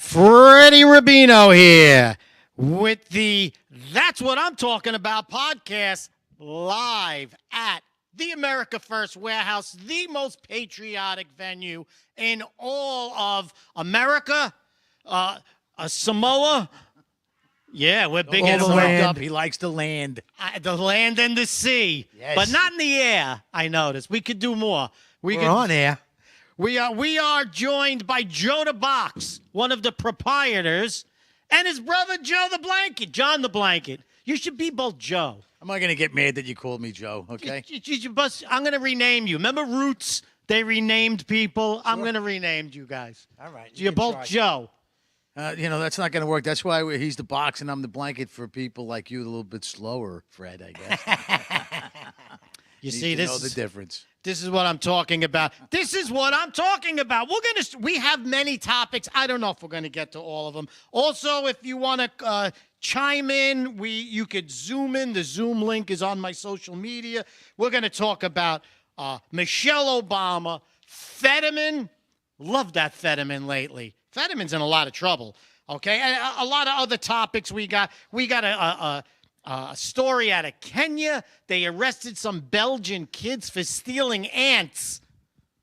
Freddie Rubino here with the That's What I'm Talking About podcast live at the America First Warehouse, the most patriotic venue in all of America, Samoa. Yeah, we're big All in the Samoa. land. He likes the land. The land and the sea, Yes. but not in the air. I noticed we could do more. We're on air. We are joined by Joe the Box, one of the proprietors, and his brother Joe the Blanket, John the Blanket. You should be both Joe. I'm not going to get mad that you called me Joe, okay? I'm going to rename you. Remember Roots? They renamed people. I'm going to rename you guys. All right. You're both Joe. That's not going to work. That's why he's the box and I'm the blanket for people like you, a little bit slower, Fred, I guess. You see, this know the difference. This is what I'm talking about. This is what I'm talking about. We have many topics. I don't know if we're going to get to all of them. Also, if you want to chime in, you could Zoom in. The Zoom link is on my social media. We're going to talk about Michelle Obama, Fetterman. Love that Fetterman lately. Fetterman's in a lot of trouble. Okay, and a lot of other topics we got. We got a story out of Kenya. They arrested some Belgian kids for stealing ants.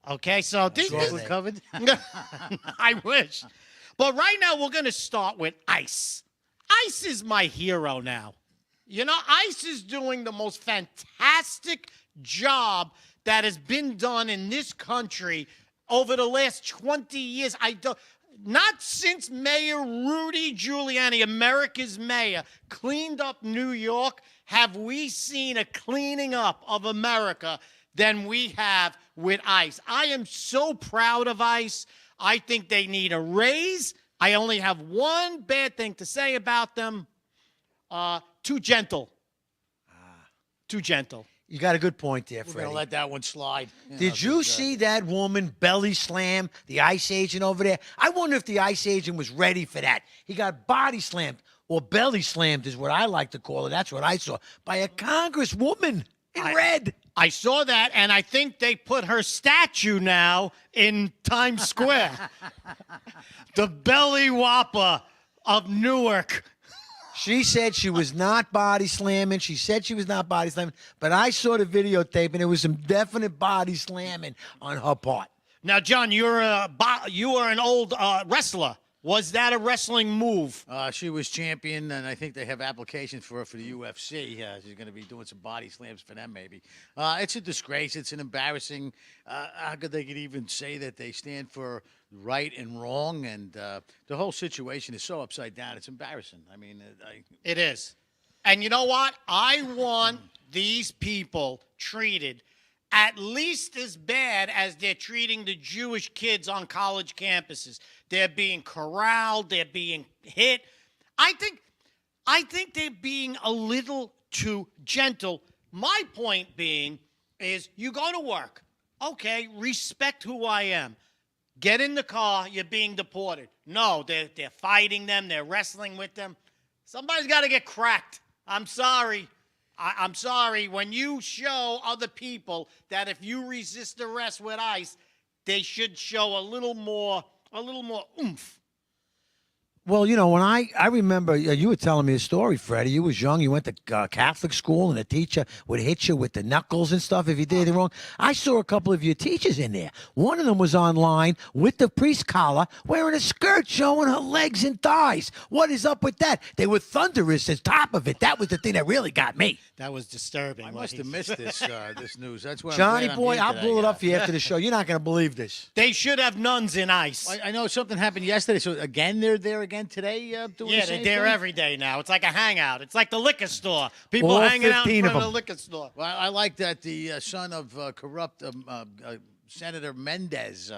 Okay, so this We're covered. I wish. But right now, we're going to start with ICE. ICE is my hero now. You know, ICE is doing the most fantastic job that has been done in this country over the last 20 years. Not since Mayor Rudy Giuliani, America's mayor, cleaned up New York, have we seen a cleaning up of America than we have with ICE. I am so proud of ICE. I think they need a raise. I only have one bad thing to say about them. Too gentle. Too gentle. You got a good point there, We're going Freddie. to let that one slide. Did you see that woman belly slam the ICE agent over there? I wonder if the ICE agent was ready for that. He got body slammed, or belly slammed is what I like to call it. That's what I saw, by a congresswoman in red. I saw that, and I think they put her statue now in Times Square. The belly whopper of Newark. She said she was not body slamming. But I saw the videotape, and there was some definite body slamming on her part. Now, John, you are an old wrestler. Was that a wrestling move? She was champion, and I think they have applications for her for the UFC. She's going to be doing some body slams for them, maybe. It's a disgrace. It's an embarrassing. How could they could even say that they stand for right and wrong? And the whole situation is so upside down. It's embarrassing. I mean, It is. And you know what? I want these people treated at least as bad as they're treating the Jewish kids on college campuses. They're being corralled. They're being hit. I think they're being a little too gentle. My point being is you go to work. Okay, respect who I am. Get in the car. You're being deported. No, they're fighting them. They're wrestling with them. Somebody's got to get cracked. I'm sorry. I'm sorry. When you show other people that if you resist arrest with ICE, they should show a little more oomph. Well, you know, when I remember you were telling me a story, Freddie. You was young. You went to Catholic school, and a teacher would hit you with the knuckles and stuff if you did anything wrong. I saw a couple of your teachers in there. One of them was online with the priest collar, wearing a skirt showing her legs and thighs. What is up with that? They were thunderous at top of it. That was the thing that really got me. That was disturbing. I must have missed this this news. That's why Johnny boy, I'll blow it up for you after the show. You're not going to believe this. They should have nuns in ICE. I know something happened yesterday. So again, they're there again today doing Yeah, the they're same there thing? every day now. It's like a hangout. It's like the liquor store. People All hanging out 15 in of front of the them. liquor store. Well, I like that the son of corrupt Senator Mendez.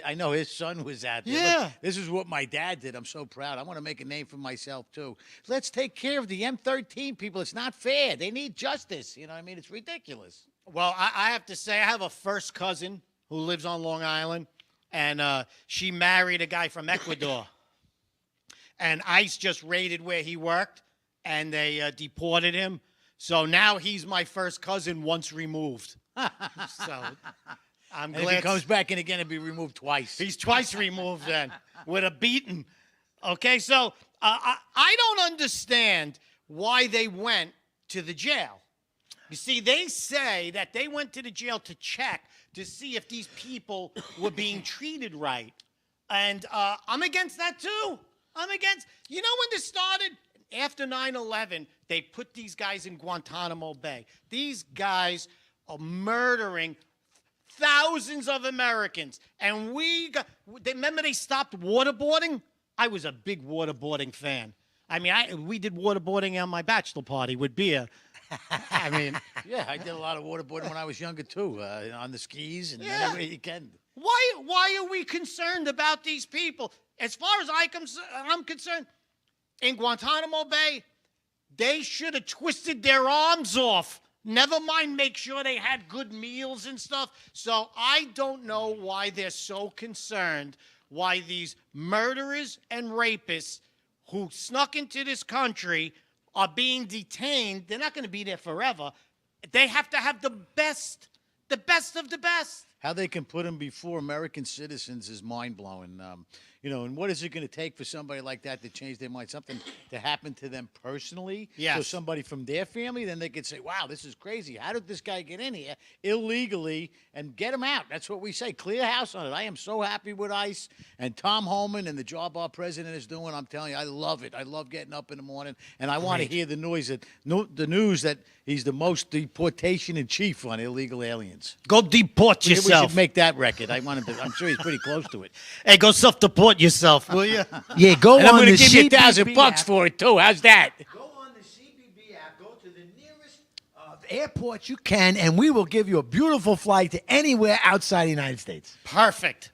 I know his son was out there. Yeah. Look, this is what my dad did. I'm so proud. I want to make a name for myself, too. Let's take care of the M13 people. It's not fair. They need justice. You know what I mean? It's ridiculous. Well, I have to say, I have a first cousin who lives on Long Island, and she married a guy from Ecuador. And ICE just raided where he worked, and they deported him. So now he's my first cousin once removed. So I'm And if glad he comes back in again, he'll be removed twice. he's twice removed then with a beating. Okay, so I don't understand why they went to the jail. You see, they say that they went to the jail to check to see if these people were being treated right. And I'm against that too. I'm against, you know, when this started? After 9/11, they put these guys in Guantanamo Bay. These guys are murdering thousands of Americans. And remember they stopped waterboarding? I was a big waterboarding fan. I mean, we did waterboarding on my bachelor party with beer. I mean, Yeah, I did a lot of waterboarding when I was younger too, on the skis and Yeah. anywhere you can. why are we concerned about these people? As far as I'm concerned, in Guantanamo Bay, they should have twisted their arms off. Never mind make sure they had good meals and stuff. So I don't know why they're so concerned, why these murderers and rapists who snuck into this country are being detained. They're not going to be there forever. They have to have the best of the best. How they can put them before American citizens is mind blowing. You know, and what is it going to take for somebody like that to change their mind? Something to happen to them personally? Yes. So somebody from their family, then they could say, wow, this is crazy. How did this guy get in here illegally and get him out? That's what we say. Clear house on it. I am so happy with ICE and Tom Homan and the job our president is doing. I'm telling you, I love it. I love getting up in the morning, and I want to hear the news that he's the most deportation in chief on illegal aliens. Go deport We yourself. should make that record. I'm sure he's pretty close to it. Hey, go self-deport yourself, will you? Yeah, go And I'm on going the to give you CBB $1,000 app. for it too. How's that? Go on the CBB app. Go to the nearest airport you can, and we will give you a beautiful flight to anywhere outside the United States. Perfect.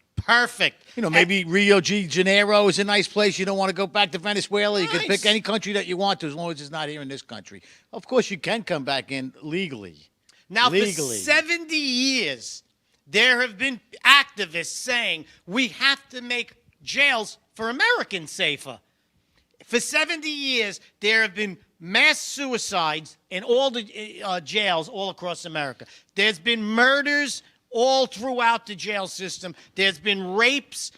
You know, maybe Rio de Janeiro is a nice place. You don't want to go back to Venezuela. You can Nice. pick any country that you want to, as long as it's not here in this country. Of course, you can come back in legally. Now, Legally. for 70 years, there have been activists saying we have to make jails for Americans safer. For 70 years, there have been mass suicides in all the jails all across America. There's been murders all throughout the jail system. There's been rapes.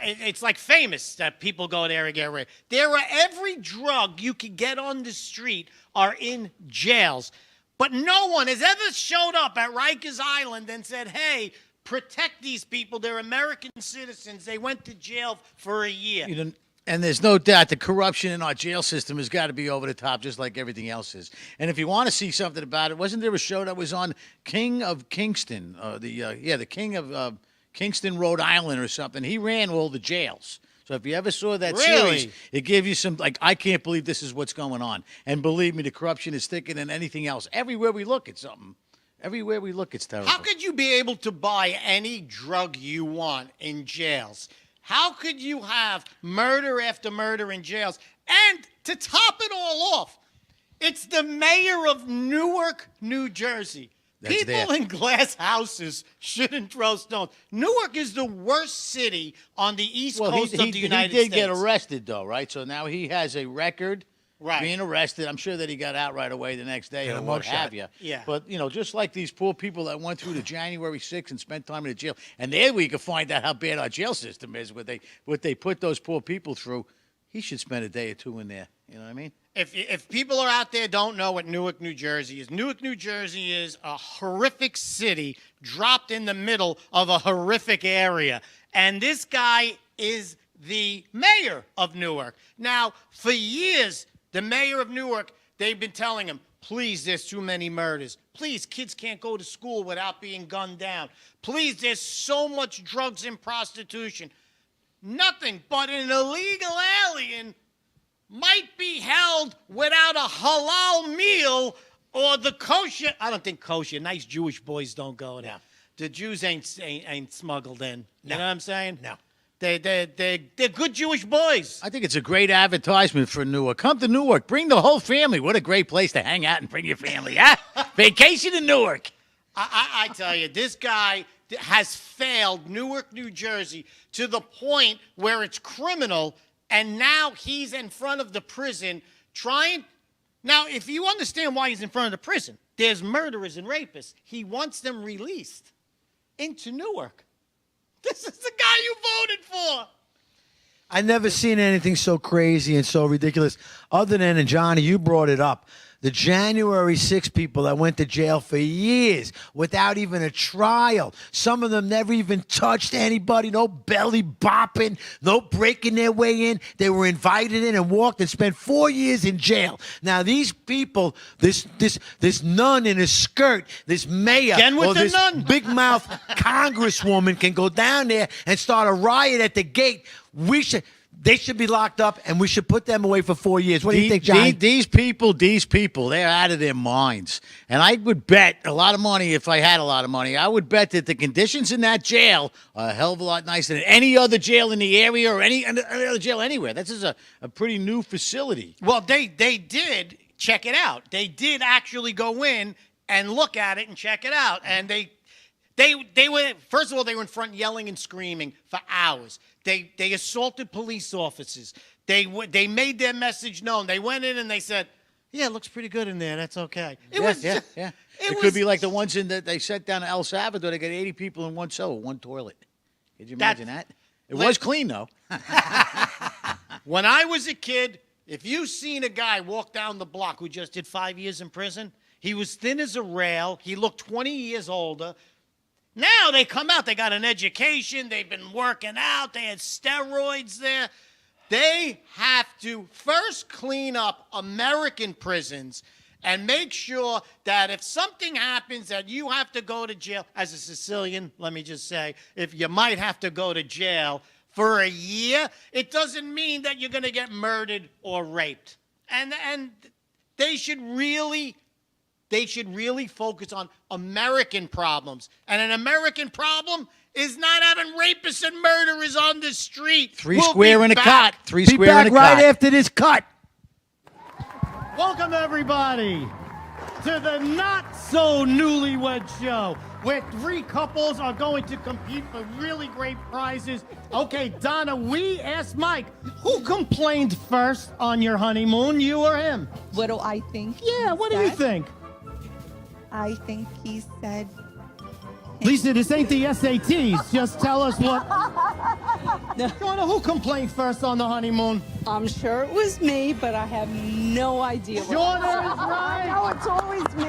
It's like famous that people go there and get raped. Every drug you can get on the street are in jails. But no one has ever showed up at Rikers Island and said, hey, protect these people. They're American citizens. They went to jail for a year. You know, and there's no doubt the corruption in our jail system has got to be over the top, just like everything else is. And if you want to see something about it, wasn't there a show that was on King of Kingston, the King of Kingston, Rhode Island, or something? He ran all the jails. So if you ever saw that Really? series, it gave you some, like, I can't believe this is what's going on. And believe me, the corruption is thicker than anything else. Everywhere we look, it's something. Everywhere we look, it's terrible. How could you be able to buy any drug you want in jails? How could you have murder after murder in jails? And to top it all off, it's the mayor of Newark, New Jersey. That's People there. in glass houses shouldn't throw stones. Newark is the worst city on the East Coast of the United States. He did get arrested, though, right? So now he has a record Right. being arrested. I'm sure that he got out right away the next day And or a what mugshot. have you. Yeah. But, you know, just like these poor people that went through the January 6th and spent time in the jail. And there we can find out how bad our jail system is, what they put those poor people through. He should spend a day or two in there. You know what I mean? If people are out there don't know what Newark, New Jersey is, Newark, New Jersey is a horrific city dropped in the middle of a horrific area. And this guy is the mayor of Newark. Now, for years, the mayor of Newark, they've been telling him, please, there's too many murders. Please, kids can't go to school without being gunned down. Please, there's so much drugs and prostitution. Nothing but an illegal alien might be held without a halal meal or the kosher. I don't think kosher. Nice Jewish boys don't go there. No. The Jews ain't smuggled in. No. You know what I'm saying? No. They're good Jewish boys. I think it's a great advertisement for Newark. Come to Newark. Bring the whole family. What a great place to hang out and bring your family. Huh? Vacation in Newark. I tell you, this guy has failed Newark, New Jersey to the point where it's criminal, and now he's in front of the prison trying. Now, if you understand why he's in front of the prison, there's murderers and rapists. He wants them released into Newark. This is the guy you voted for. I never seen anything so crazy and so ridiculous. Other than, and Johnny, you brought it up, the January 6 people that went to jail for years without even a trial. Some of them never even touched anybody. No belly bopping, no breaking their way in. They were invited in and walked and spent 4 years in jail. Now these people, this nun in a skirt, this mayor, Again with or the this nun. big mouth congresswoman can go down there and start a riot at the gate. They should be locked up, and we should put them away for 4 years. What do you think, Johnny? These people, they're out of their minds. And I would bet a lot of money, if I had a lot of money, I would bet that the conditions in that jail are a hell of a lot nicer than any other jail in the area or any other jail anywhere. This is a pretty new facility. Well, they did check it out. They did actually go in and look at it and check it out. And they were, first of all, they were in front yelling and screaming for hours. They assaulted police officers. They made their message known. They went in and they said, "Yeah, it looks pretty good in there. That's okay." Yeah. It could be like the ones in that they sent down to El Salvador. They got 80 people in one cell, one toilet. Could you imagine that? It was clean though. When I was a kid, if you seen a guy walk down the block who just did 5 years in prison, he was thin as a rail. He looked 20 years older. Now they come out, they got an education, they've been working out, they had steroids there. They have to first clean up American prisons and make sure that if something happens that you have to go to jail, as a Sicilian, let me just say, if you might have to go to jail for a year, it doesn't mean that you're going to get murdered or raped. And they should really focus on American problems. And an American problem is not having rapists and murderers on the street. Three square in a cot. Be back right after this cut. Welcome, everybody, to the Not So Newlywed Show, where 3 couples are going to compete for really great prizes. Okay, Donna, we asked Mike, who complained first on your honeymoon, you or him? What do I think? Yeah, what do you think? I think he said. Lisa, this ain't the SATs. Just tell us what. Donna, who complained first on the honeymoon? I'm sure it was me, but I have no idea. Donna is right. No, it's always me.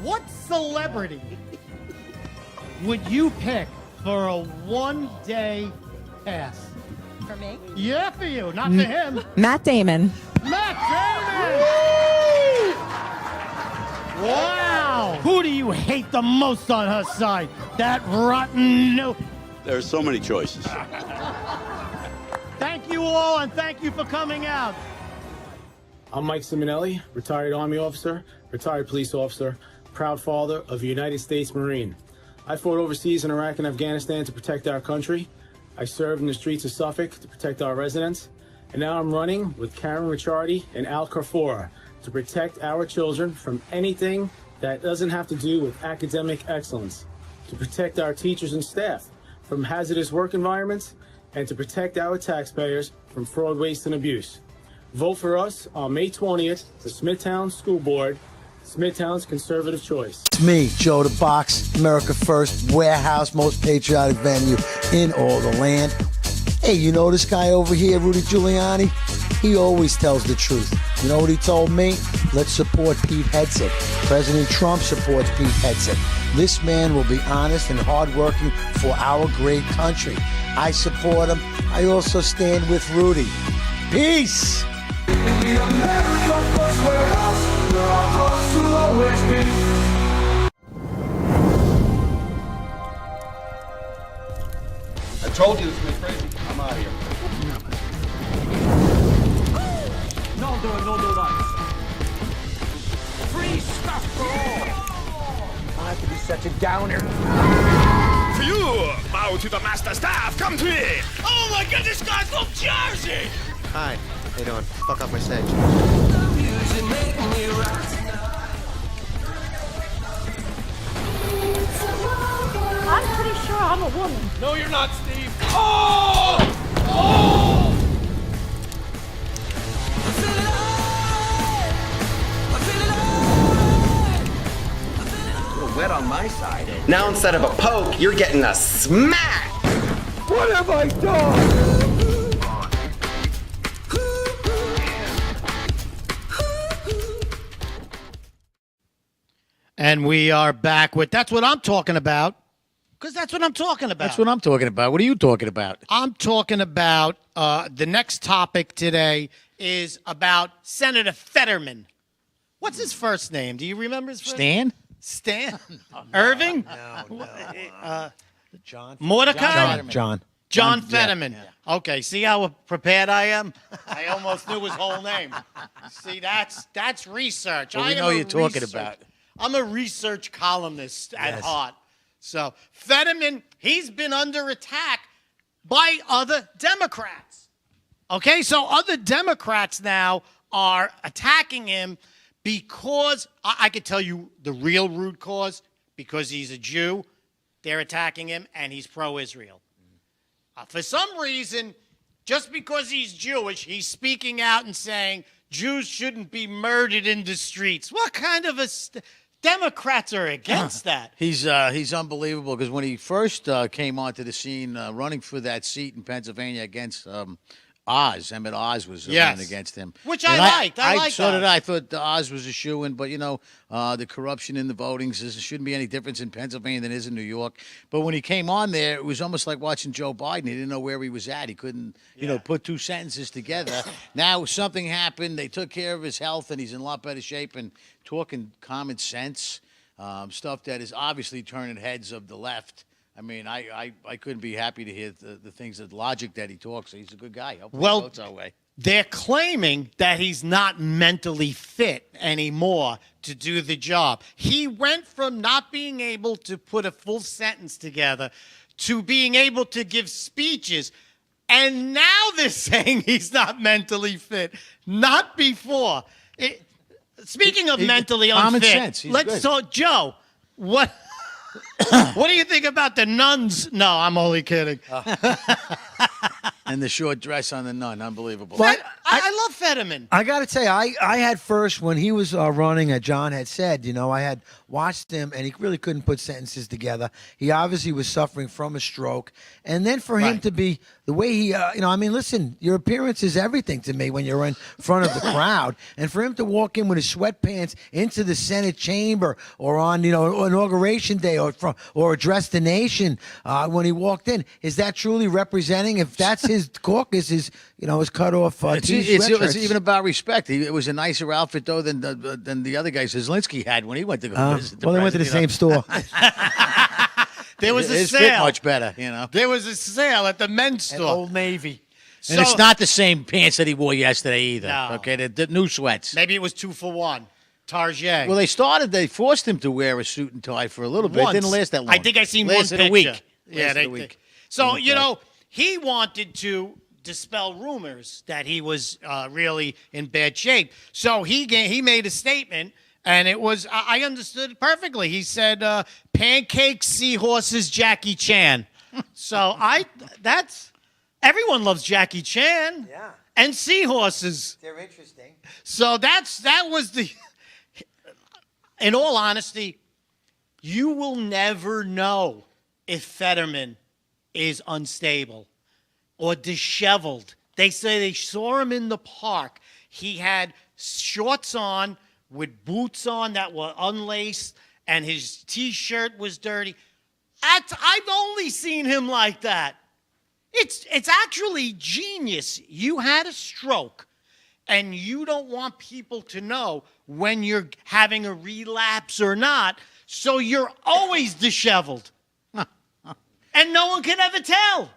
What celebrity would you pick for a one-day pass? For me? Yeah, for you, not for him. Matt Damon. Matt Damon! Wow! Who do you hate the most on her side? That rotten no. There's so many choices. Thank you all, and thank you for coming out. I'm Mike Simonelli, retired Army officer, retired police officer, proud father of a United States Marine. I fought overseas in Iraq and Afghanistan to protect our country. I served in the streets of Suffolk to protect our residents. And now I'm running with Karen Ricciardi and Al Carfora to protect our children from anything that doesn't have to do with academic excellence, to protect our teachers and staff from hazardous work environments, and to protect our taxpayers from fraud, waste, and abuse. Vote for us on May 20th, the Smithtown School Board, Smithtown's conservative choice. It's me, Joe the Box, America First, warehouse, most patriotic venue in all the land. Hey, you know this guy over here, Rudy Giuliani? He always tells the truth. You know what he told me? Let's support Pete Hegseth. President Trump supports Pete Hegseth. This man will be honest and hardworking for our great country. I support him. I also stand with Rudy. Peace! I told you this was crazy. I'm out of here. No dice. Free stuff for all. I have to be such a downer. For you, bow to the master staff. Come to me. Oh my God, this guy's from Jersey. Hi, how you doing? Fuck off my stage. I'm pretty sure I'm a woman. No, you're not, Steve. Oh! Oh! Wet on my side. Now instead of a poke, you're getting a smack. What have I done? And we are back with That's What I'm Talking About. Because that's what I'm talking about. That's what I'm talking about. What are you talking about? I'm talking about the next topic today is about Senator Fetterman. What's his first name? Do you remember his first name? Stan? Irving? No. John. Mordecai? John. Fetterman. Yeah. Okay, see how prepared I am? I almost knew his whole name. See, that's research. Well, we I know am you're talking about. I'm a research columnist at heart. So Fetterman, he's been under attack by other Democrats. Okay, so other Democrats now are attacking him because I could tell you the real root cause, because he's a Jew. They're attacking him, and he's pro-Israel. For some reason, just because he's Jewish, he's speaking out and saying Jews shouldn't be murdered in the streets. What kind of a... Democrats are against that. He's unbelievable because when he first came onto the scene running for that seat in Pennsylvania against Oz, Emmett Oz was running against him. Which I liked. I liked so Oz. did I. I thought Oz was a shoo-in, but, the corruption in the voting, there shouldn't be any difference in Pennsylvania than it is in New York. But when he came on there, it was almost like watching Joe Biden. He didn't know where he was at. He couldn't, put two sentences together. Now something happened. They took care of his health, and he's in a lot better shape and talking common sense, stuff that is obviously turning heads of the left. I mean, I couldn't be happy to hear the things, the logic that he talks. He's a good guy. Hopefully he votes our way. They're claiming that he's not mentally fit anymore to do the job. He went from not being able to put a full sentence together to being able to give speeches. And now they're saying he's not mentally fit. Not before. Speaking of mentally common unfit, sense. He's let's good. talk. Joe, what do you think about the nuns? No, I'm only kidding. And the short dress on the nun, unbelievable. But I love Fetterman. I got to tell you, I had first, when he was running, John had said, I had watched him, and he really couldn't put sentences together. He obviously was suffering from a stroke. And then for him to be, the way he, listen, your appearance is everything to me when you're in front of the crowd. And for him to walk in with his sweatpants into the Senate chamber or on, Inauguration Day or address the nation when he walked in, is that truly representing, if that's his caucus, his cut off it's even about respect. It was a nicer outfit, though, than the other guy Zelensky had when he went to go visit the well, they went to the same store. There was a His sale. fit much better, There was a sale at the men's store. Old Navy. And it's not the same pants that he wore yesterday either. No. Okay, the new sweats. Maybe it was 2 for 1. Target. Well, they forced him to wear a suit and tie for a little bit. Once. It didn't last that long. I think I seen Lasted one a week. picture. Yeah, Lasted a week. So, he wanted to dispel rumors that he was really in bad shape. So he made a statement, and it was, I understood it perfectly. He said, pancakes, seahorses, Jackie Chan. So everyone loves Jackie Chan. Yeah. And seahorses. They're interesting. So that was the, in all honesty, you will never know if Fetterman is unstable or disheveled. They say they saw him in the park. He had shorts on with boots on that were unlaced, and his T-shirt was dirty. I've only seen him like that. It's actually genius. You had a stroke, and you don't want people to know when you're having a relapse or not, so you're always disheveled. And no one can ever tell.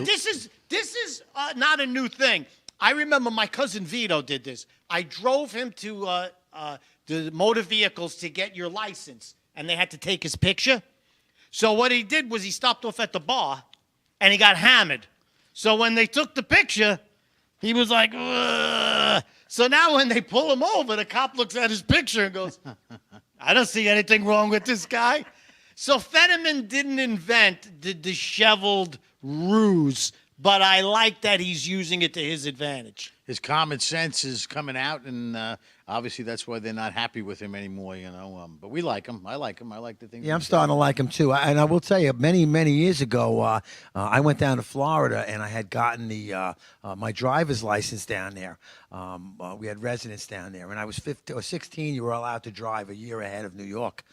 This is not a new thing. I remember my cousin Vito did this. I drove him to the motor vehicles to get your license, and they had to take his picture. So what he did was he stopped off at the bar, and he got hammered. So when they took the picture, he was like, ugh. So now when they pull him over, the cop looks at his picture and goes, I don't see anything wrong with this guy. So Fetterman didn't invent the disheveled ruse but I like that he's using it to his advantage. His common sense is coming out, and obviously that's why they're not happy with him anymore. But we like him. I like him. I like the things. Yeah, I'm he says. starting to like him too. And I will tell you, many years ago, I went down to Florida and I had gotten the my driver's license down there. We had residence down there, and I was 15 or 16. You were allowed to drive a year ahead of New York.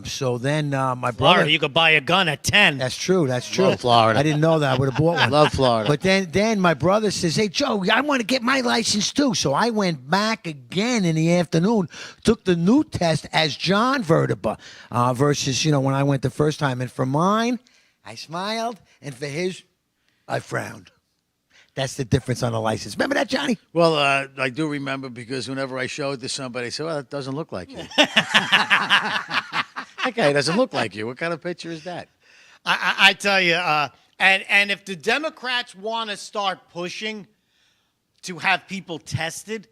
So then my brother. Florida, you could buy a gun at 10. That's true. That's true. Love Florida. I didn't know that. I would have bought one. Love Florida. But then my brother says, "Hey Joe, I want to get my license too." So I went back again in the afternoon, took the new test as John Verteba, versus when I went the first time. And for mine, I smiled, and for his, I frowned. That's the difference on the license. Remember that, Johnny? Well, I do remember because whenever I show it to somebody, they say, "Well, that doesn't look like you." That guy doesn't look like you. What kind of picture is that? I tell you, and if the Democrats want to start pushing to have people tested,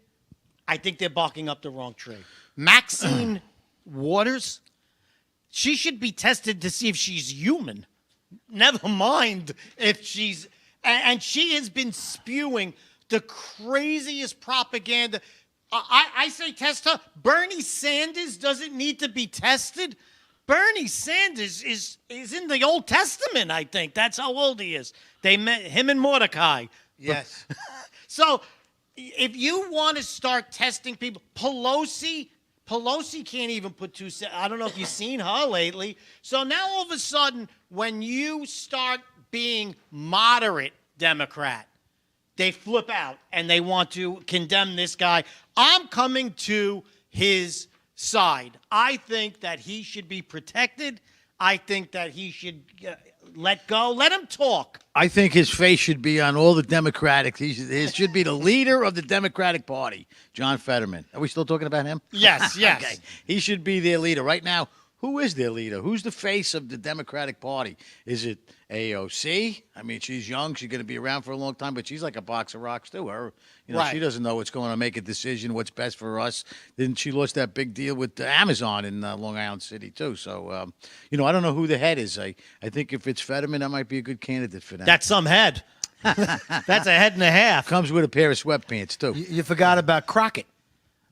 I think they're barking up the wrong tree. Maxine Waters, she should be tested to see if she's human. Never mind if she's... And she has been spewing the craziest propaganda. I say test her. Bernie Sanders doesn't need to be tested. Bernie Sanders is in the Old Testament, I think. That's how old he is. They met him and Mordecai. Yes. So if you want to start testing people, Pelosi can't even put two. I don't know if you've seen her lately. So now all of a sudden, when you start being moderate Democrat, they flip out and they want to condemn this guy. I'm coming to his side. I think that he should be protected. I think that he should let go. Let him talk. I think his face should be on all the Democratic. He should be the leader of the Democratic Party, John Fetterman. Are we still talking about him? Yes, yes. Okay. He should be their leader. Right now, who is their leader? Who's the face of the Democratic Party? Is it AOC? I mean, she's young. She's going to be around for a long time, but she's like a box of rocks, too. Right. She doesn't know what's going to make a decision, what's best for us. Then she lost that big deal with Amazon in Long Island City, too. So, I don't know who the head is. I think if it's Fetterman, that might be a good candidate for that. That's some head. That's a head and a half. Comes with a pair of sweatpants, too. You forgot about Crockett.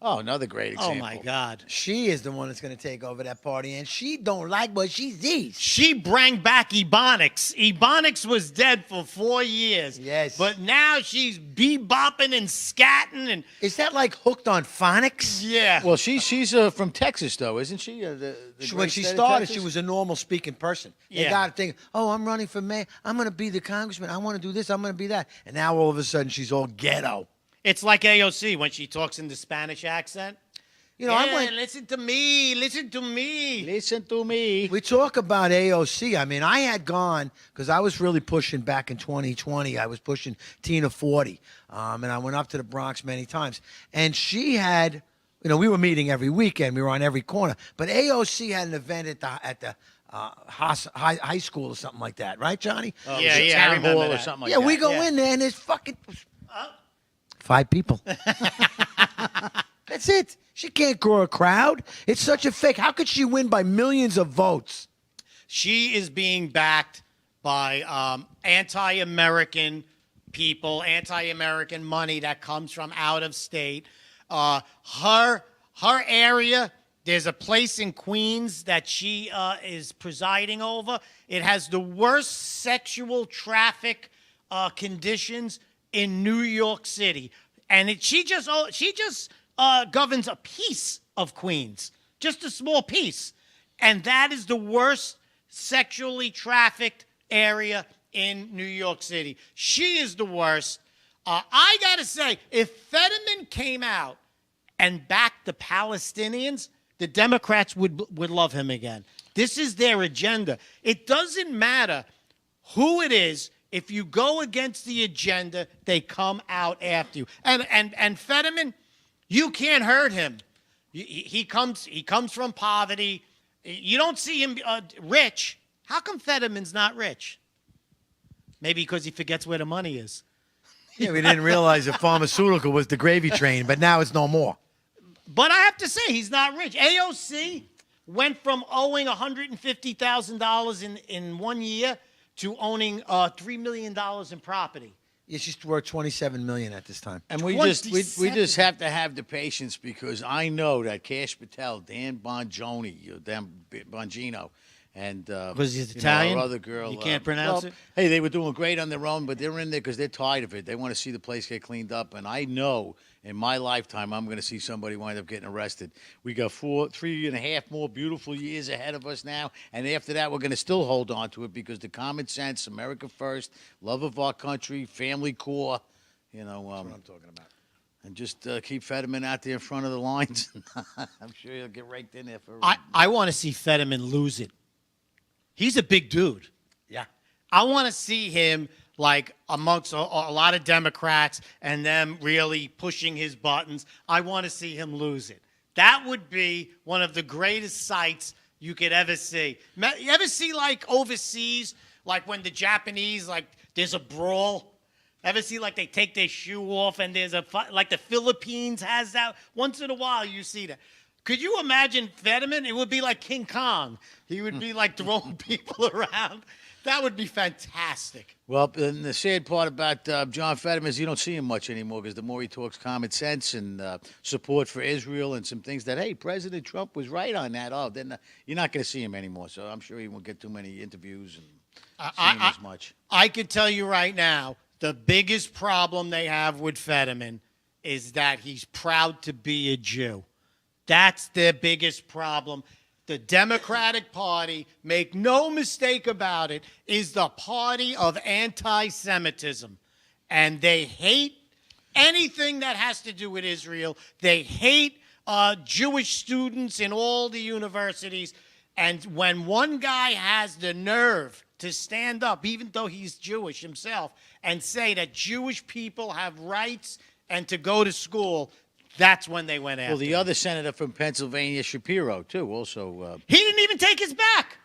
Oh, another great example. Oh, my God. She is the one that's going to take over that party, and she don't like what she sees. She brought back Ebonics. Ebonics was dead for 4 years. Yes. But now she's bebopping and scatting. And Is that like hooked on phonics? yeah. Well, she's from Texas, though, isn't she? The When great she state of started, Texas? she was a normal speaking person. They Yeah. got to think, oh, I'm running for mayor. I'm going to be the congressman. I want to do this. I'm going to be that. And now all of a sudden, she's all ghetto. It's like AOC when she talks in the Spanish accent. I went. Listen to me. Listen to me. Listen to me. We talk about AOC. I mean, I had gone because I was really pushing back in 2020. I was pushing Tina 40, and I went up to the Bronx many times. And she had, we were meeting every weekend. We were on every corner. But AOC had an event at the high school or something like that, right, Johnny? Yeah, Was it yeah, I Town remember Hall or that. something like Yeah, that. we go Yeah. in there and there's fucking 5 people. That's it. She can't grow a crowd. It's such a fake. How could she win by millions of votes? She is being backed by anti-American people, anti-American money that comes from out of state. Her area, there's a place in Queens that she is presiding over. It has the worst sexual traffic conditions in New York City, and she just governs a piece of Queens, just a small piece, and that is the worst sexually trafficked area in New York City. She is the worst. I gotta say, if Fetterman came out and backed the Palestinians, the Democrats would love him again. This is their agenda. It doesn't matter who it is. If you go against the agenda, they come out after you. And Fetterman, you can't hurt him. He comes from poverty. You don't see him rich. How come Fetterman's not rich? Maybe because he forgets where the money is. Yeah, we didn't realize the pharmaceutical was the gravy train, but now it's no more. But I have to say, he's not rich. AOC went from owing $150,000 in 1 year to owning $3 million in property. It's just worth $27 million at this time. And we just have to have the patience because I know that Cash Patel, Dan Bongino, and Was he you know, Italian? our other girl. You can't pronounce it? Hey, they were doing great on their own, but they're in there because they're tired of it. They want to see the place get cleaned up, and I know in my lifetime I'm going to see somebody wind up getting arrested. We got 3.5 more beautiful years ahead of us now, and after that we're going to still hold on to it because the common sense, America first, love of our country, family core, you know. That's what I'm talking about. And just keep Fetterman out there in front of the lines. I'm sure he'll get raked in there for. I want to see Fetterman lose it. He's a big dude. Yeah. I want to see him like amongst a lot of Democrats and them really pushing his buttons. I want to see him lose it. That would be one of the greatest sights you could ever see. You ever see like overseas, like when the Japanese, like there's a brawl? Ever see like they take their shoe off and there's a fight? Like the Philippines has that? Once in a while you see that. Could you imagine Fetterman? It would be like King Kong. He would be like throwing people around. That would be fantastic. Well, and the sad part about John Fetterman is you don't see him much anymore because the more he talks common sense and support for Israel and some things that, hey, President Trump was right on that. Oh, then you're not going to see him anymore. So I'm sure he won't get too many interviews and see him as much. I could tell you right now, the biggest problem they have with Fetterman is that he's proud to be a Jew. That's their biggest problem. The Democratic Party, make no mistake about it, is the party of anti-Semitism. And they hate anything that has to do with Israel. They hate Jewish students in all the universities. And when one guy has the nerve to stand up, even though he's Jewish himself, and say that Jewish people have rights and to go to school, that's when they went after Well, the him. other senator from Pennsylvania, Shapiro, too, also. He didn't even take his back.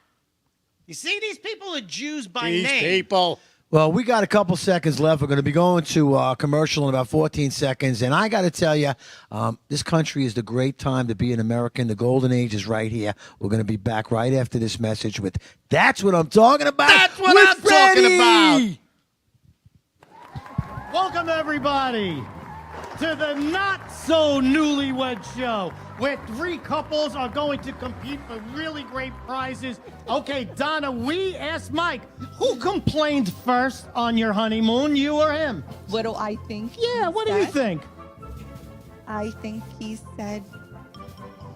You see, these people are Jews by These name. people. Well, we got a couple seconds left. We're going to be going to commercial in about 14 seconds. And I got to tell you, this country is the great time to be an American. The golden age is right here. We're going to be back right after this message with That's What I'm Talking About. That's what with I'm talking Freddie. about. Welcome, everybody, to the Not So Newlywed Show, where 3 couples are going to compete for really great prizes. Okay, Donna, we asked Mike, who complained first on your honeymoon, you or him? What do I think? Yeah, what do you think? I think he said.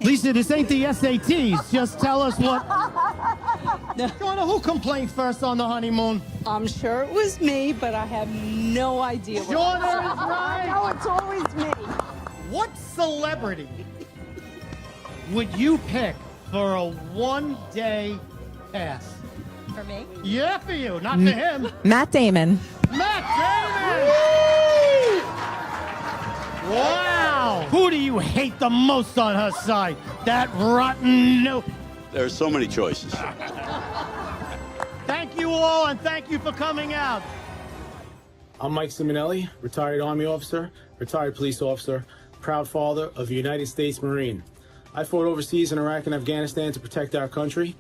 Lisa, this ain't the SATs. Just tell us what. Donna, who complained first on the honeymoon? I'm sure it was me, but I have no idea. Donna is right. No, it's always me. What celebrity would you pick for a one-day pass? For me? Yeah, for you, not for him. Matt Damon. Matt Damon! Wow! Who do you hate the most on her side? That rotten no. There are so many choices. Thank you all, and thank you for coming out. I'm Mike Simonelli, retired Army officer, retired police officer, proud father of a United States Marine. I fought overseas in Iraq and Afghanistan to protect our country.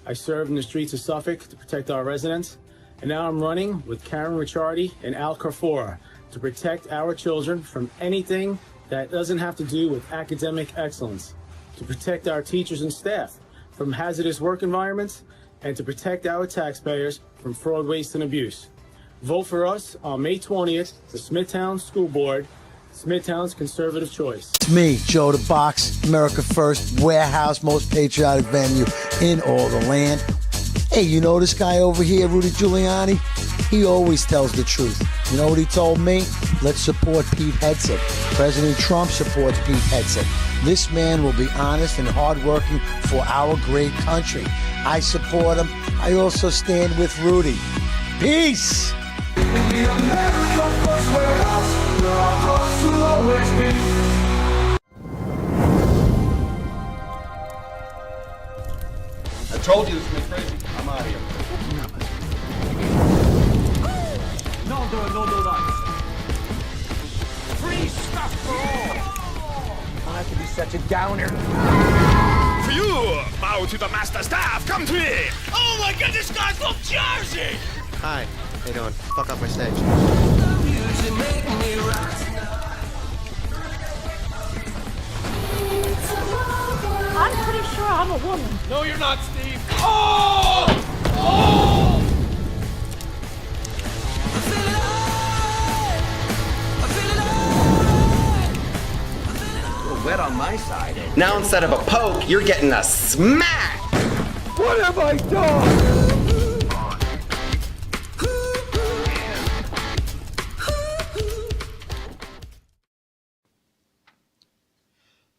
I served in the streets of Suffolk to protect our residents. And now I'm running with Karen Ricciardi and Al Carfora to protect our children from anything that doesn't have to do with academic excellence, to protect our teachers and staff from hazardous work environments, and to protect our taxpayers from fraud, waste, and abuse. Vote for us on May 20th, the Smithtown School Board, Smithtown's conservative choice. It's me, Joe the Box, America First, warehouse, most patriotic venue in all the land. Hey, you know this guy over here, Rudy Giuliani? He always tells the truth. You know what he told me? Let's support Pete Hegseth. President Trump supports Pete Hegseth. This man will be honest and hardworking for our great country. I support him. I also stand with Rudy. Peace! I told you this was crazy. I'm out of here. No lights. Free stuff for all. I have to be such a downer. For you, bow to the master staff. Come to me. Oh my God, this guy's from Jersey. Hi. How you doing? Fuck up my stage. I'm pretty sure I'm a woman. No, you're not, Steve. Oh! Oh! Wet on my side. Now instead of a poke, you're getting a smack! What have I done?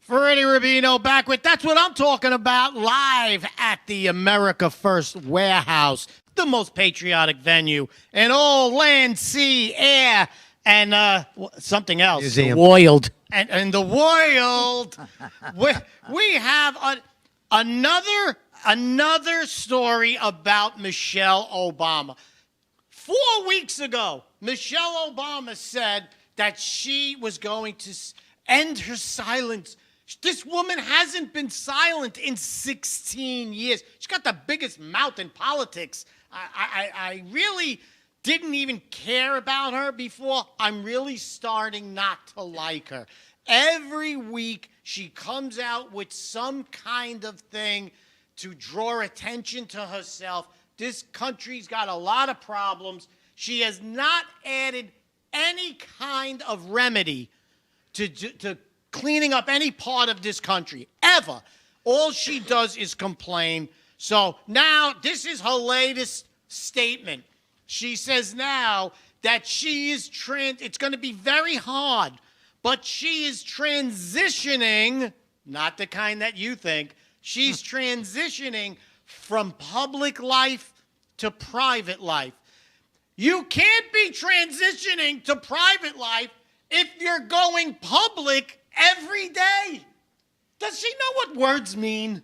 Freddie Rubino back with That's What I'm Talking About, live at the America First Warehouse, the most patriotic venue in all land, sea, air, and something else. Museum. Wild. And the world. we have another story about Michelle Obama. 4 weeks ago, Michelle Obama said that she was going to end her silence. This woman hasn't been silent in 16 years. She's got the biggest mouth in politics. I really didn't even care about her before. I'm really starting not to like her. Every week, she comes out with some kind of thing to draw attention to herself. This country's got a lot of problems. She has not added any kind of remedy to cleaning up any part of this country, ever. All she does is complain. So now, this is her latest statement. She says now that she is it's going to be very hard, but she is transitioning, not the kind that you think, she's transitioning from public life to private life. You can't be transitioning to private life if you're going public every day. Does she know what words mean?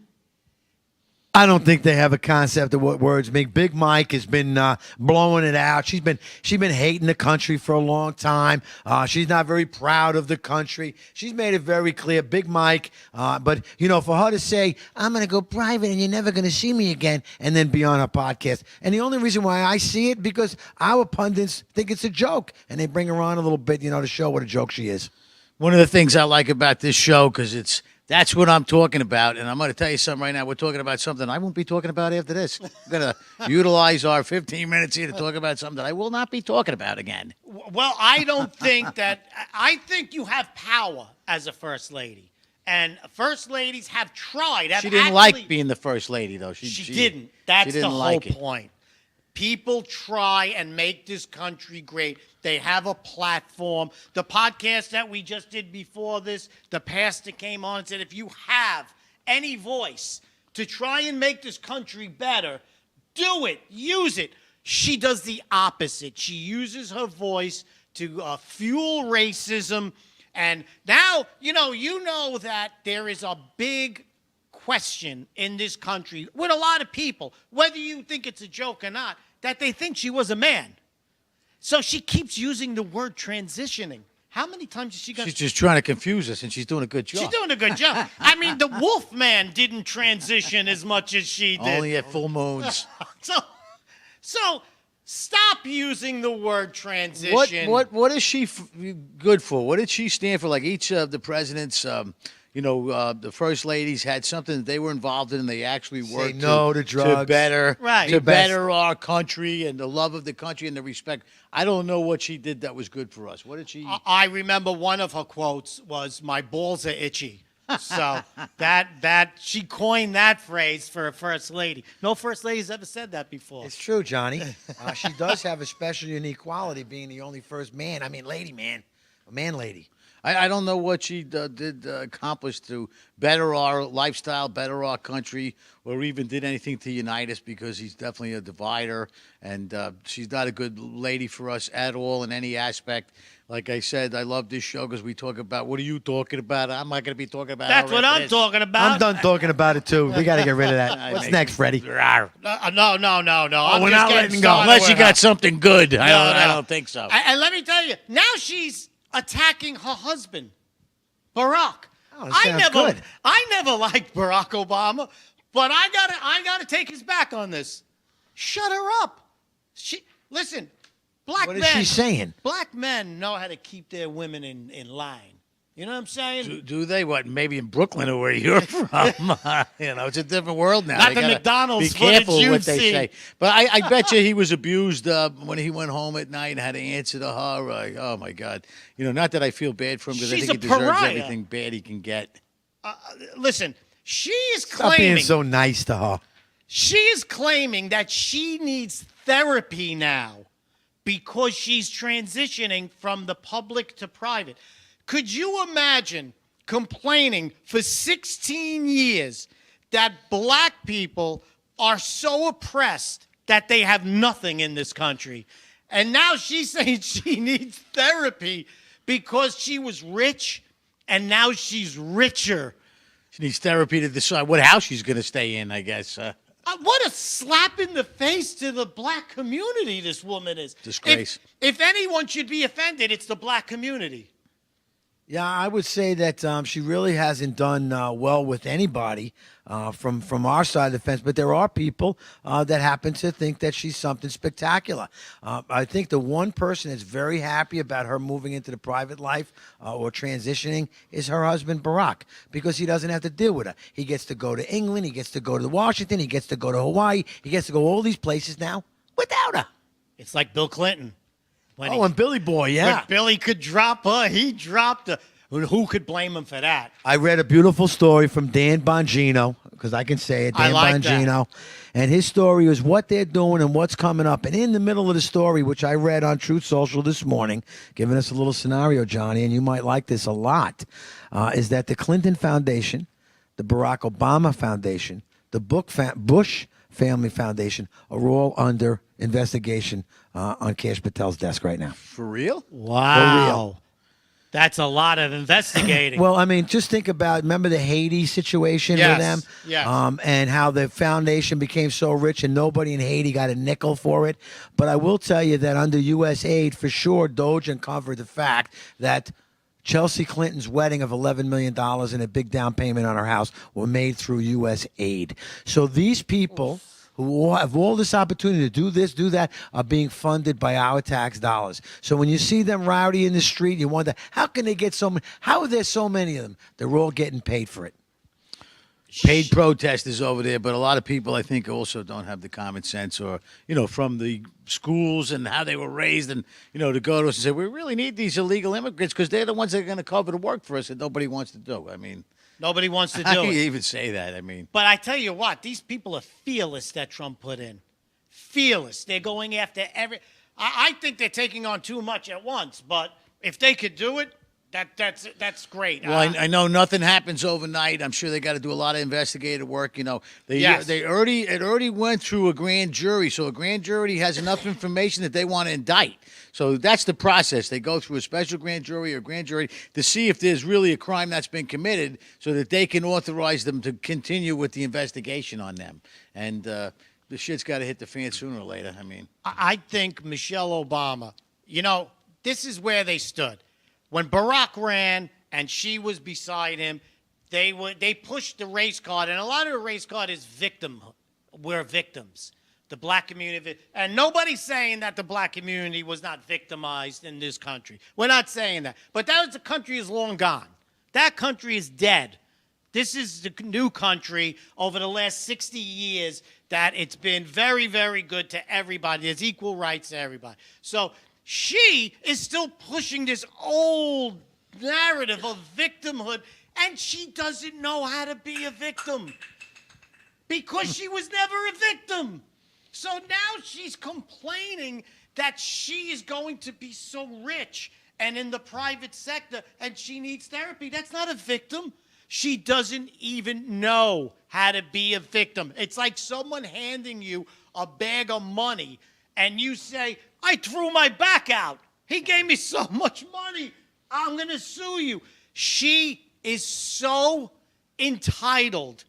I don't think they have a concept of what words mean. Big Mike has been blowing it out. She's been hating the country for a long time. She's not very proud of the country. She's made it very clear, Big Mike. But for her to say, "I'm going to go private and you're never going to see me again," and then be on a podcast, and the only reason why I see it because our pundits think it's a joke, and they bring her on a little bit, to show what a joke she is. One of the things I like about this show, because that's what I'm talking about, and I'm going to tell you something right now. We're talking about something I won't be talking about after this. I'm going to utilize our 15 minutes here to talk about something that I will not be talking about again. Well, I don't think that. I think you have power as a first lady, and first ladies have tried. She didn't like being the first lady, though. She didn't. That's the whole point. People try and make this country great. They have a platform. The podcast that we just did before this, the pastor came on and said, if you have any voice to try and make this country better, do it. Use it. She does the opposite. She uses her voice to fuel racism. And now, you know that there is a big question in this country with a lot of people, whether you think it's a joke or not, that they think she was a man. So she keeps using the word transitioning. How many times has she got? She's just trying to confuse us, and she's doing a good job. She's doing a good job. I mean, the Wolfman didn't transition as much as she did. Only at full moons. So stop using the word transition. What is she good for? What did she stand for? Like each of the presidents, the first ladies had something that they were involved in, and they actually worked to drugs, to better, right. to better our country and the love of the country and the respect. I don't know what she did that was good for us. What did she? I remember one of her quotes was, "My balls are itchy." So that she coined that phrase for a first lady. No first lady's ever said that before. It's true, Johnny. She does have a special, unique quality, being the only first man. I mean, lady, man, a man, lady. I don't know what she did accomplish to better our lifestyle, better our country, or even did anything to unite us, because he's definitely a divider, and she's not a good lady for us at all in any aspect. Like I said, I love this show because we talk about, what are you talking about? I'm not going to be talking about That's what I'm talking about. I'm done talking about it, too. We got to get rid of that. What's next, Freddie? No. I'm we're just not getting letting go. started Unless you with got her. something good. No. I don't think so. And let me tell you, now she's attacking her husband, Barack. Oh, that sounds good. I never liked Barack Obama, but I gotta take his back on this. Shut her up. Listen, black What men. is she saying? Black men know how to keep their women in line. You know what I'm saying? Do they? What? Maybe in Brooklyn or where you're from. It's a different world now. Not They the gotta McDonald's Be footage careful you've what they seen. say. But I bet you he was abused when he went home at night and had to answer to her. Oh my God! Not that I feel bad for him because I She's think he a deserves pariah. everything bad he can get. Listen, she is Stop being claiming. so nice to her. She is claiming that she needs therapy now because she's transitioning from the public to private. Could you imagine complaining for 16 years that black people are so oppressed that they have nothing in this country? And now she's saying she needs therapy because she was rich and now she's richer. She needs therapy to decide what house she's going to stay in, I guess. What a slap in the face to the black community this woman is. Disgrace. If anyone should be offended, it's the black community. Yeah, I would say that she really hasn't done well with anybody from our side of the fence. But there are people that happen to think that she's something spectacular. I think the one person that's very happy about her moving into the private life or transitioning is her husband, Barack, because he doesn't have to deal with her. He gets to go to England. He gets to go to Washington. He gets to go to Hawaii. He gets to go all these places now without her. It's like Bill Clinton. And Billy Boy, yeah. When Billy could drop her, he dropped her. Who could blame him for that? I read a beautiful story from Dan Bongino, because I can say it, I Dan like that. Bongino. And his story was what they're doing and what's coming up. And in the middle of the story, which I read on Truth Social this morning, giving us a little scenario, Johnny, and you might like this a lot, is that the Clinton Foundation, the Barack Obama Foundation, the Bush Family Foundation are all under investigation on Kash Patel's desk right now. For real? Wow. For real. That's a lot of investigating. Well, I mean, just think about, remember the Haiti situation with them? Yes. And how the foundation became so rich and nobody in Haiti got a nickel for it. But I will tell you that under U.S. aid, for sure, Doge uncovered the fact that Chelsea Clinton's wedding of $11 million and a big down payment on her house were made through U.S. aid. So these people who have all this opportunity to do this, do that, are being funded by our tax dollars. So when you see them rowdy in the street, you wonder, how can they get so many? How are there so many of them? They're all getting paid for it. Paid protesters over there, but a lot of people, I think, also don't have the common sense or, from the schools and how they were raised and, to go to us and say, we really need these illegal immigrants because they're the ones that are going to cover the work for us that nobody wants to do. I mean, Nobody wants to how do can you it. even say that? I mean, But I tell you what, these people are fearless that Trump put in. Fearless. They're going after every. I think they're taking on too much at once, but if they could do it, that's great. well, I know nothing happens overnight. I'm sure they got to do a lot of investigative work. Yes. It already went through a grand jury, so a grand jury has enough information that they want to indict. So that's the process. They go through a special grand jury or grand jury to see if there's really a crime that's been committed, so that they can authorize them to continue with the investigation on them. And the shit's got to hit the fan sooner or later. I mean, I think Michelle Obama, this is where they stood. When Barack ran and she was beside him, they pushed the race card, and a lot of the race card is victim. We're victims. The black community, and nobody's saying that the black community was not victimized in this country. We're not saying that. But the country is long gone. That country is dead. This is the new country over the last 60 years that it's been very, very good to everybody. There's equal rights to everybody. So she is still pushing this old narrative of victimhood, and she doesn't know how to be a victim because she was never a victim. So now she's complaining that she is going to be so rich and in the private sector and she needs therapy. That's not a victim. She doesn't even know how to be a victim. It's like someone handing you a bag of money and you say, I threw my back out. He gave me so much money. I'm going to sue you. She is so entitled.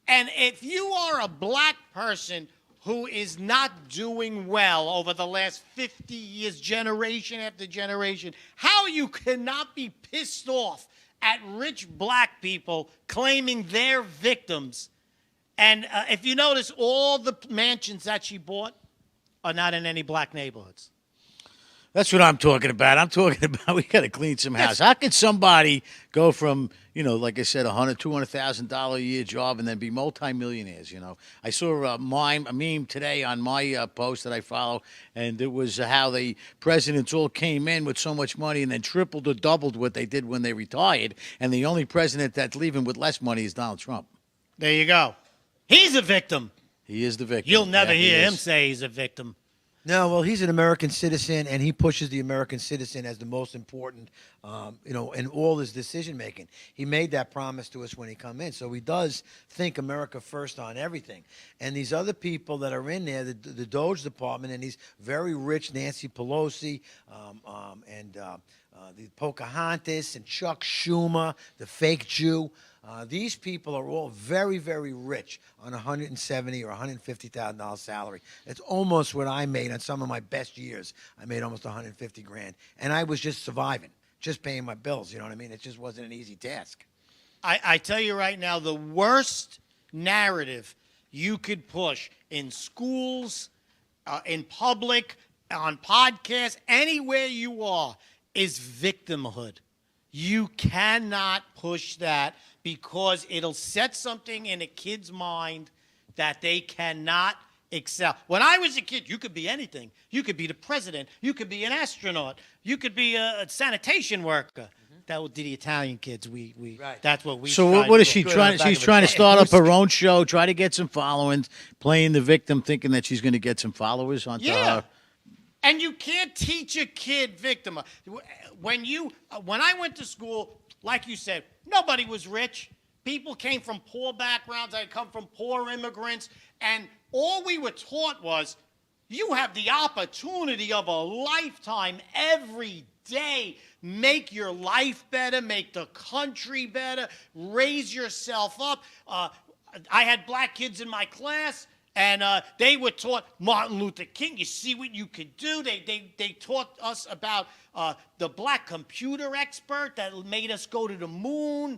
And if you are a black person who is not doing well over the last 50 years, generation after generation, how you cannot be pissed off at rich black people claiming they're victims. And if you notice, all the mansions that she bought, are not in any black neighborhoods. That's what I'm talking about. I'm talking about we got to clean some house. How could somebody go from, like I said, $200,000 a year job and then be multimillionaires? I saw a meme today on my post that I follow, and it was how the presidents all came in with so much money and then tripled or doubled what they did when they retired. And the only president that's leaving with less money is Donald Trump. There you go. He's a victim. He is the victim. You'll never Yeah, he hear him is. say he's a victim. No, well, he's an American citizen, and he pushes the American citizen as the most important, in all his decision making. He made that promise to us when he come in, so he does think America first on everything. And these other people that are in there, the Doge Department, and these very rich Nancy Pelosi, and the Pocahontas and Chuck Schumer, the fake Jew. These people are all very, very rich on $170,000 or $150,000 salary. It's almost what I made on some of my best years. I made almost $150,000, and I was just surviving, just paying my bills. You know what I mean? It just wasn't an easy task. I tell you right now, the worst narrative you could push in schools, in public, on podcasts, anywhere you are, is victimhood. You cannot push that because it'll set something in a kid's mind that they cannot excel. When I was a kid, you could be anything. You could be the president. You could be an astronaut. You could be a sanitation worker. That would the Italian kids. Right. That's what we. So tried what to is do. she Good trying? on the back She's of a trying to truck. start up her own show, try to get some followings, playing the victim, thinking that she's going to get some followers onto her. And you can't teach a kid victim. When I went to school, like you said, nobody was rich. People came from poor backgrounds. I come from poor immigrants. And all we were taught was, you have the opportunity of a lifetime every day. Make your life better, make the country better, raise yourself up. I had black kids in my class. And they were taught Martin Luther King. You see what you could do. They taught us about the black computer expert that made us go to the moon.